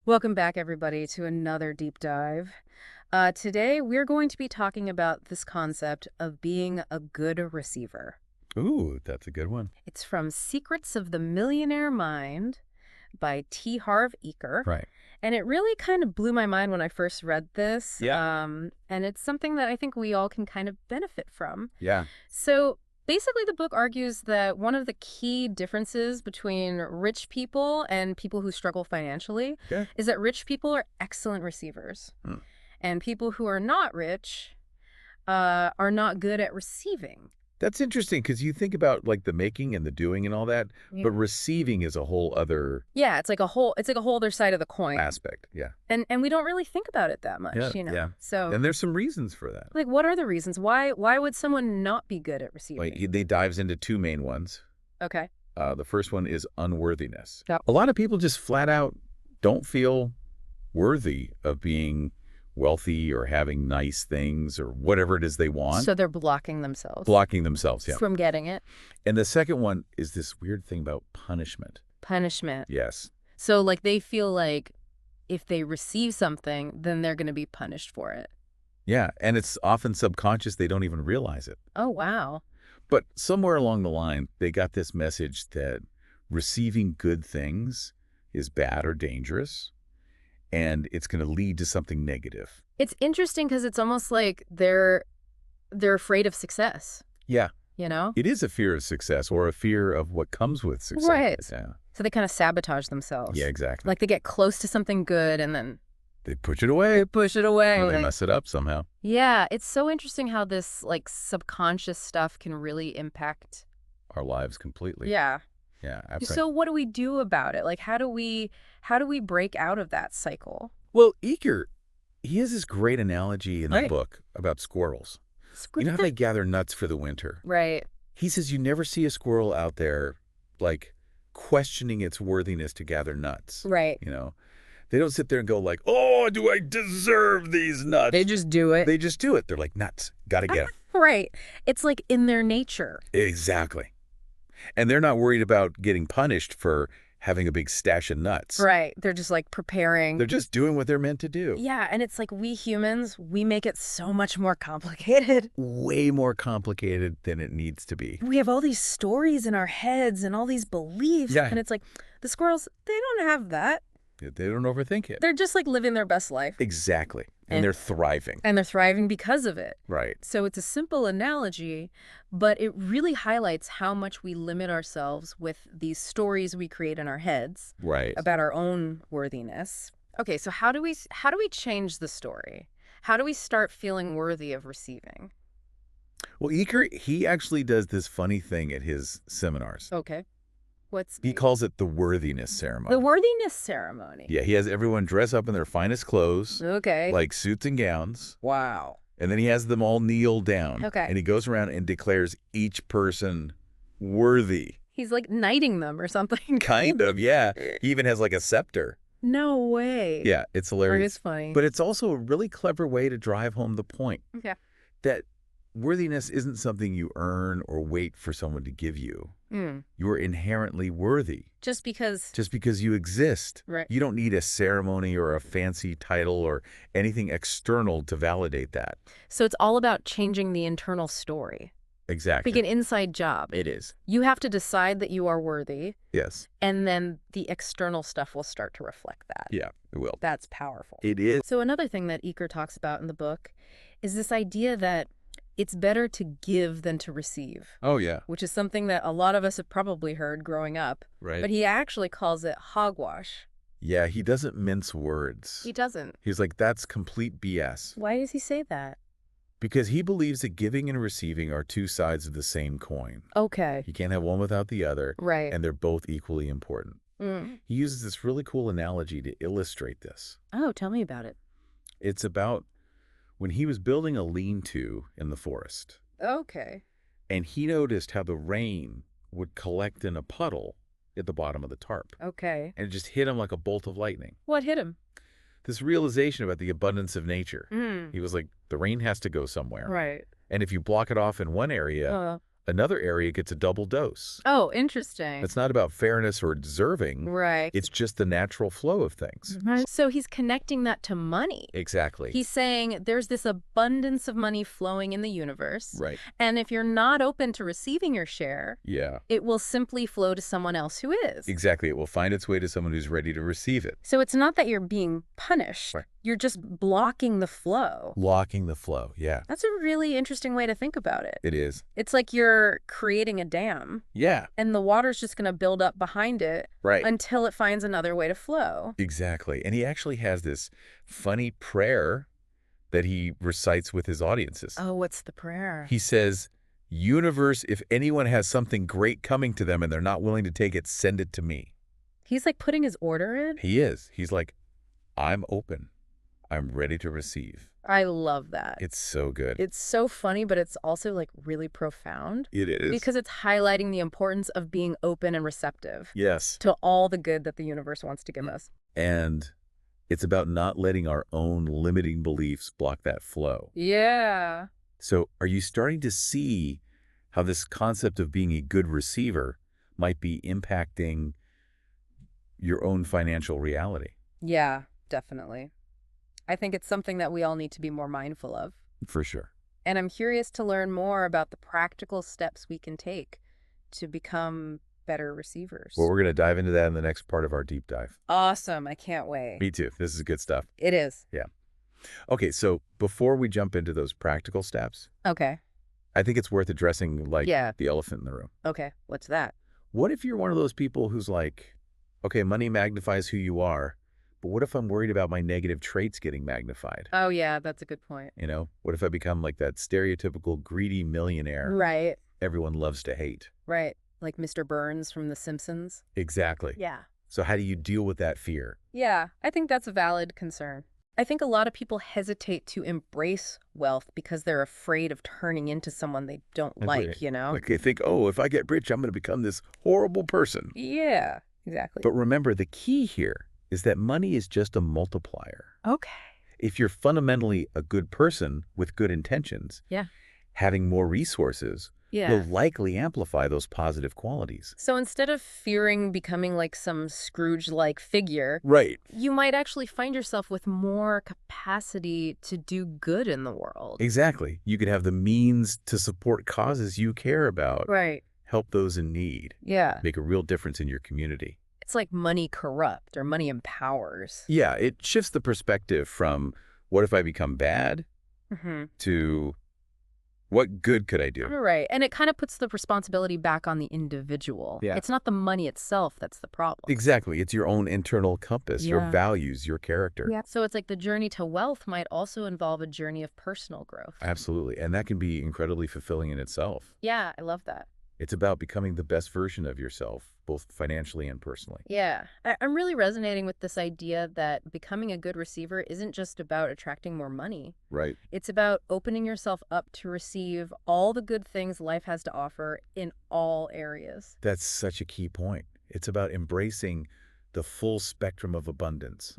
Welcome back, everybody, to another deep dive. Today, we're going to be talking about this concept of being a good receiver. Ooh, that's a good one. It's from Secrets of the Millionaire Mind by T. Harv Eker. Right. And it really kind of blew my mind when I first read this. Yeah. And it's something that I think we all can kind of benefit from. Yeah. So basically, the book argues that one of the key differences between rich people and people who struggle financially Okay. is that rich people are excellent receivers, Hmm. and people who are not rich are not good at receiving. That's interesting because you think about like the making and the doing and all that, Yeah. but receiving is a whole other Yeah, it's like a whole other side of the coin, aspect. Yeah. and we don't really think about it that Yeah. much, you know. Yeah. So, And there's some reasons for that. like, what are the reasons? Why would someone not be good at Like receiving? they dives into two main ones. Okay. The first one is unworthiness. Yep. A lot of people just flat out don't feel worthy of being wealthy or having nice things or whatever it is they want. So they're blocking themselves Blocking themselves. Yeah. from getting it. And the second one is this weird thing about punishment. Punishment. Yes. So, like, they feel like if they receive something, then they're going to be punished for it. Yeah, and it's often subconscious. They don't even realize it. Oh, wow. But somewhere along the line, they got this message that receiving good things is bad or dangerous, and it's going to lead to something negative. It's interesting because it's almost like they're afraid of success, Yeah, you know? it is a fear of success or a fear of what comes with success. Right. Yeah, So they kind of sabotage themselves. yeah, exactly. Like they get close to something good and then They push it away. they push it away. Or they Like, mess it up somehow. yeah, it's so interesting how this, like, subconscious stuff can really impact. Our lives completely. Yeah. Yeah, absolutely. So what do we do about it? Like, how do we break out of that cycle? Well, Eker, he has this great analogy in the Right. book about squirrels. You know how they gather nuts for the winter? Right. He says you never see a squirrel out there, like, questioning its worthiness to gather nuts. Right. You know? They don't sit there and go like, oh, do I deserve these nuts? They just do it. They just do it. They're like, nuts. Got to get 'em. Right. It's like in their nature. Exactly. And they're not worried about getting punished for having a big stash of nuts. Right. They're just like preparing. They're just doing what they're meant to do. Yeah. And it's like we humans, we make it so much more complicated. Way more complicated than it needs to be. We have all these stories in our heads and all these beliefs. Yeah. And it's like the squirrels, they don't have that. They don't overthink it. They're just like living their best life. Exactly. And And- they're thriving. And they're thriving because of it. Right. So it's a simple analogy, but it really highlights how much we limit ourselves with these stories we create in our heads Right. about our own worthiness. Okay, so how do we change the story? How do we start feeling worthy of receiving? Well, Eker, he actually does this funny thing at his seminars. Okay. He calls it the worthiness ceremony. The worthiness ceremony. Yeah, he has everyone dress up in their finest clothes, Okay. like suits and gowns, Wow. and then he has them all kneel down. Okay. And he goes around and declares each person worthy. He's like knighting them or something. Kind of, yeah. He even has like a scepter. No way. Yeah, it's That hilarious. is funny. But it's also a really clever way to drive home the point Okay. that worthiness isn't something you earn or wait for someone to give you. You are inherently worthy Just because. just because you exist. Right. You don't need a ceremony or a fancy title or anything external to validate that. So it's all about changing the internal story. Exactly. Like an inside job. It is. You have to decide that you are worthy, Yes. and then the external stuff will start to reflect that. Yeah, it will. That's powerful. It is. So another thing that Eker talks about in the book is this idea that it's better to give than to receive, Oh, yeah. which is something that a lot of us have probably heard growing up. Right. But he actually calls it hogwash. Yeah, he doesn't mince words. He doesn't. He's like, that's complete BS. Why does he say that? Because he believes that giving and receiving are two sides of the same coin. Okay. You can't have one without the other, Right. and they're both equally important. He uses this really cool analogy to illustrate this. Oh, tell me about it. It's about when he was building a lean-to in the forest, Okay. and he noticed how the rain would collect in a puddle at the bottom of the tarp, Okay. and it just hit him like a bolt of lightning. What hit him? This realization about the abundance of nature. He was like, the rain has to go somewhere. Right. And if you block it off in one area, Another area gets a double dose. Oh, interesting. It's not about fairness or deserving. Right. It's just the natural flow of things. Right. So he's connecting that to money. Exactly. He's saying there's this abundance of money flowing in the universe. Right. And if you're not open to receiving your share, Yeah. it will simply flow to someone else who is. Exactly. It will find its way to someone who's ready to receive it. So it's not that you're being punished. Right. You're just blocking the flow. Blocking the flow. Yeah. That's a really interesting way to think about it. It is. It's like you're creating a dam, Yeah. and the water's just going to build up behind it Right. until it finds another way to flow. Exactly. And he actually has this funny prayer that he recites with his audiences. Oh, what's the prayer? He says, "Universe, if anyone has something great coming to them and they're not willing to take it, send it to me." He's like putting his order in. He is. He's like, "I'm open. I'm ready to receive." I love that. It's so good. It's so funny, but it's also like really profound It is. because it's highlighting the importance of being open and receptive Yes. to all the good that the universe wants to give us. And it's about not letting our own limiting beliefs block that flow. Yeah. So are you starting to see how this concept of being a good receiver might be impacting your own financial reality? Yeah, definitely. I think it's something that we all need to be more mindful of. For sure. And I'm curious to learn more about the practical steps we can take to become better receivers. Well, we're going to dive into that in the next part of our deep dive. Awesome. I can't wait. Me too. This is good stuff. It is. Yeah. Okay, so before we jump into those practical steps, Okay. I think it's worth addressing Yeah. the elephant in the room. Okay. What's that? What if you're one of those people who's like, okay, money magnifies who you are, but what if I'm worried about my negative traits getting magnified? Oh, yeah, that's a good point. You know, what if I become like that stereotypical greedy millionaire Right. everyone loves to hate? Right. Like Mr. Burns from The Simpsons. Exactly. Yeah. So how do you deal with that fear? Yeah, I think that's a valid concern. I think a lot of people hesitate to embrace wealth because they're afraid of turning into someone they don't like, you know? Like they think, oh, if I get rich, I'm going to become this horrible person. Yeah, exactly. But remember, the key here is that money is just a multiplier. Okay. If you're fundamentally a good person with good intentions, Yeah. having more resources Yeah. will likely amplify those positive qualities. So instead of fearing becoming like some Scrooge-like figure, Right. you might actually find yourself with more capacity to do good in the world. Exactly. You could have the means to support causes you care about, Right. help those in need, Yeah. make a real difference in your community. It's like money corrupt or money empowers. Yeah, it shifts the perspective from what if I become bad Mm-hmm. to what good could I do? Right. And it kind of puts the responsibility back on the individual. Yeah. It's not the money itself that's the problem. Exactly. It's your own internal compass, your Yeah. values, your character. Yeah. So it's like the journey to wealth might also involve a journey of personal growth. Absolutely. And that can be incredibly fulfilling in itself. Yeah, I love that. It's about becoming the best version of yourself, both financially and personally. Yeah. I'm really resonating with this idea that becoming a good receiver isn't just about attracting more money. Right. It's about opening yourself up to receive all the good things life has to offer in all areas. That's such a key point. It's about embracing the full spectrum of abundance.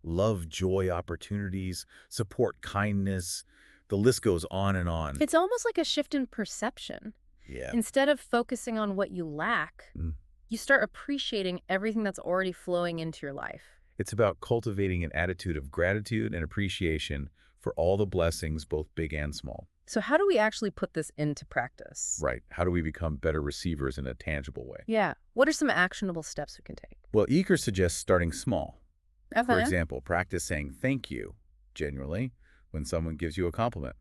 Love, joy, opportunities, support, kindness. The list goes on and on. It's almost like a shift in perception. Yeah. Instead of focusing on what you lack, Mm. you start appreciating everything that's already flowing into your life. It's about cultivating an attitude of gratitude and appreciation for all the blessings, both big and small. So how do we actually put this into practice? Right. How do we become better receivers in a tangible way? Yeah. What are some actionable steps we can take? Well, Eker suggests starting small. For Okay. example, practice saying thank you genuinely when someone gives you a compliment.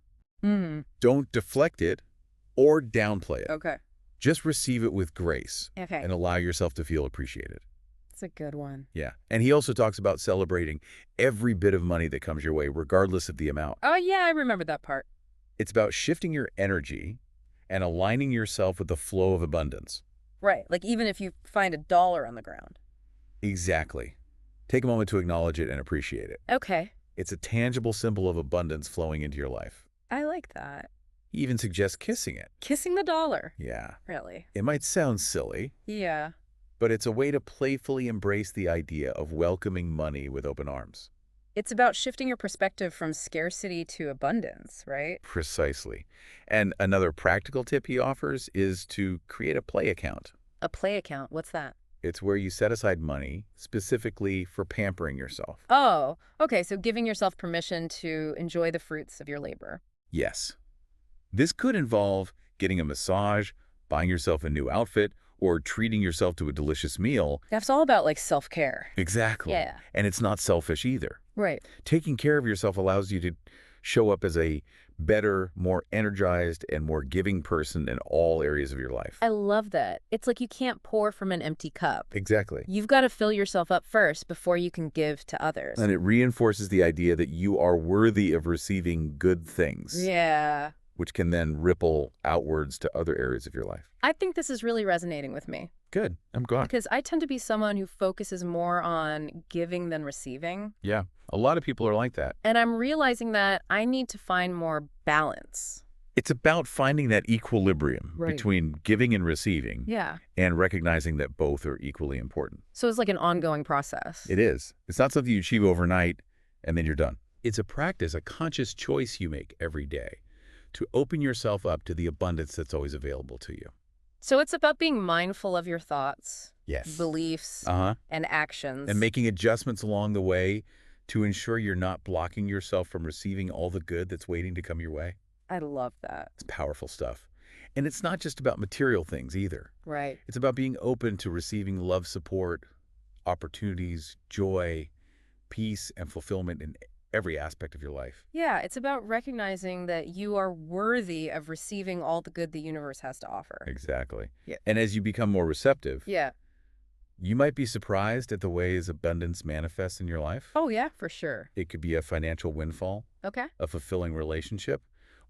Don't deflect it or downplay it. Okay. Just receive it with grace Okay. and allow yourself to feel appreciated. That's a good one. Yeah. And he also talks about celebrating every bit of money that comes your way, regardless of the amount. Oh, yeah, I remember that part. It's about shifting your energy and aligning yourself with the flow of abundance. Right. Like even if you find $1 on the ground. Exactly. Take a moment to acknowledge it and appreciate it. Okay. It's a tangible symbol of abundance flowing into your life. I like that. He even suggests kissing it. Kissing the dollar. Yeah. Really? It might sound silly, Yeah. but it's a way to playfully embrace the idea of welcoming money with open arms. It's about shifting your perspective from scarcity to abundance, right? Precisely. And another practical tip he offers is to create a play account. A play account, what's that? It's where you set aside money specifically for pampering yourself. Oh, okay, so giving yourself permission to enjoy the fruits of your labor. Yes. This could involve getting a massage, buying yourself a new outfit, or treating yourself to a delicious meal. That's all about like self-care. Exactly. Yeah. And it's not selfish either. Right. Taking care of yourself allows you to show up as a better, more energized, and more giving person in all areas of your life. I love that. It's like you can't pour from an empty cup. Exactly. You've got to fill yourself up first before you can give to others. And it reinforces the idea that you are worthy of receiving good things, Yeah. which can then ripple outwards to other areas of your life. I think this is really resonating with me Good. I'm glad. because I tend to be someone who focuses more on giving than receiving. Yeah. A lot of people are like that. And I'm realizing that I need to find more balance. It's about finding that equilibrium Right. between giving and receiving Yeah. and recognizing that both are equally important. So it's like an ongoing process. It is. It's not something you achieve overnight and then you're done. It's a practice, a conscious choice you make every day to open yourself up to the abundance that's always available to you. So it's about being mindful of your thoughts, Yes. beliefs, Uh-huh. and actions. And making adjustments along the way to ensure you're not blocking yourself from receiving all the good that's waiting to come your way. I love that. It's powerful stuff. And it's not just about material things either. Right. It's about being open to receiving love, support, opportunities, joy, peace, and fulfillment in every aspect of your life. Yeah, it's about recognizing that you are worthy of receiving all the good the universe has to offer. Exactly. Yeah. And as you become more receptive, Yeah. you might be surprised at the ways abundance manifests in your life. Oh, yeah, for sure. It could be a financial windfall, Okay. a fulfilling relationship,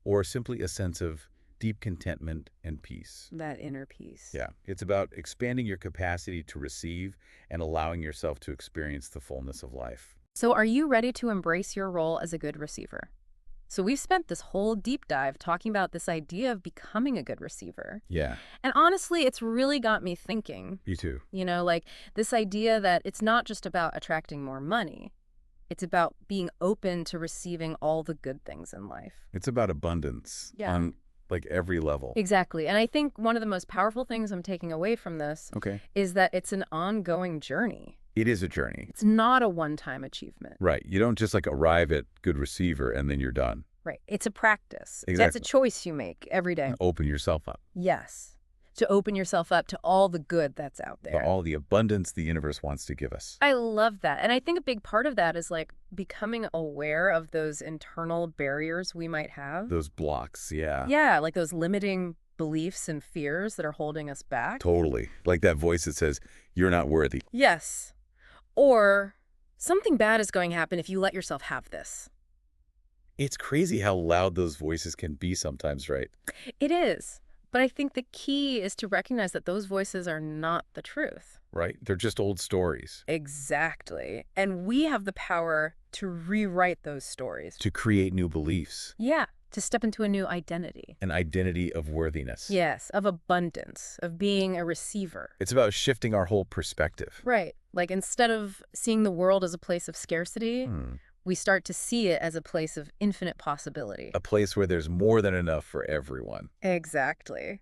or simply a sense of deep contentment and peace. That inner peace. Yeah, it's about expanding your capacity to receive and allowing yourself to experience the fullness of life. So are you ready to embrace your role as a good receiver? So we've spent this whole deep dive talking about this idea of becoming a good receiver. Yeah, And honestly, it's really got me thinking, you too. like this idea that it's not just about attracting more money. It's about being open to receiving all the good things in life. It's about abundance Yeah. on like every level. Exactly. And I think one of the most powerful things I'm taking away from this Okay. is that it's an ongoing journey. It is a journey. It's not a one-time achievement. Right. You don't just like arrive at good receiver and then you're done. Right. It's a practice. That's Exactly. a choice you make every day. Open yourself up Yes. To open yourself up to all the good that's out to there. all the abundance the universe wants to give us. I love that. And I think a big part of that is like becoming aware of those internal barriers we might have. Those blocks, yeah. Yeah, like those limiting beliefs and fears that are holding us back. Totally. Like that voice that says, you're not worthy. Yes. Or something bad is going to happen if you let yourself have this. It's crazy how loud those voices can be sometimes, right? It is. But I think the key is to recognize that those voices are not the truth. Right? They're just old stories. Exactly. And we have the power to rewrite those stories. To create new beliefs. Yeah. To step into a new identity. An identity of worthiness. Yes. Of abundance. Of being a receiver. It's about shifting our whole perspective. Right. Like instead of seeing the world as a place of scarcity, we start to see it as a place of infinite possibility. A place where there's more than enough for everyone. Exactly.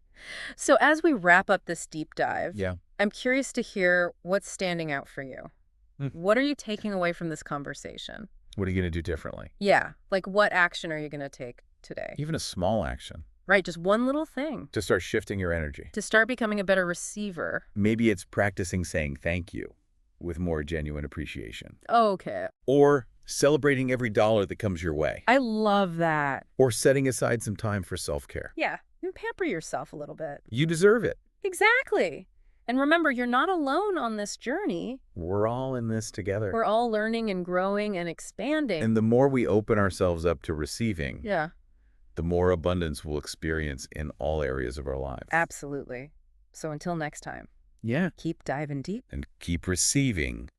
So as we wrap up this deep dive, Yeah. I'm curious to hear what's standing out for you. Hmm. What are you taking away from this conversation? What are you going to do differently? Yeah, like what action are you going to take today? Even a small action Right, just one little thing to start shifting your energy. to start becoming a better receiver. Maybe it's practicing saying thank you with more genuine appreciation. Okay, Or celebrating every dollar that comes your way. I love that. Or setting aside some time for self-care. Yeah, and pamper yourself a little bit. You deserve it. Exactly. And remember, you're not alone on this journey. We're all in this together. We're all learning and growing and expanding. And the more we open ourselves up to receiving, Yeah, the more abundance we'll experience in all areas of our lives. absolutely. So until next time, Yeah. keep diving deep. And keep receiving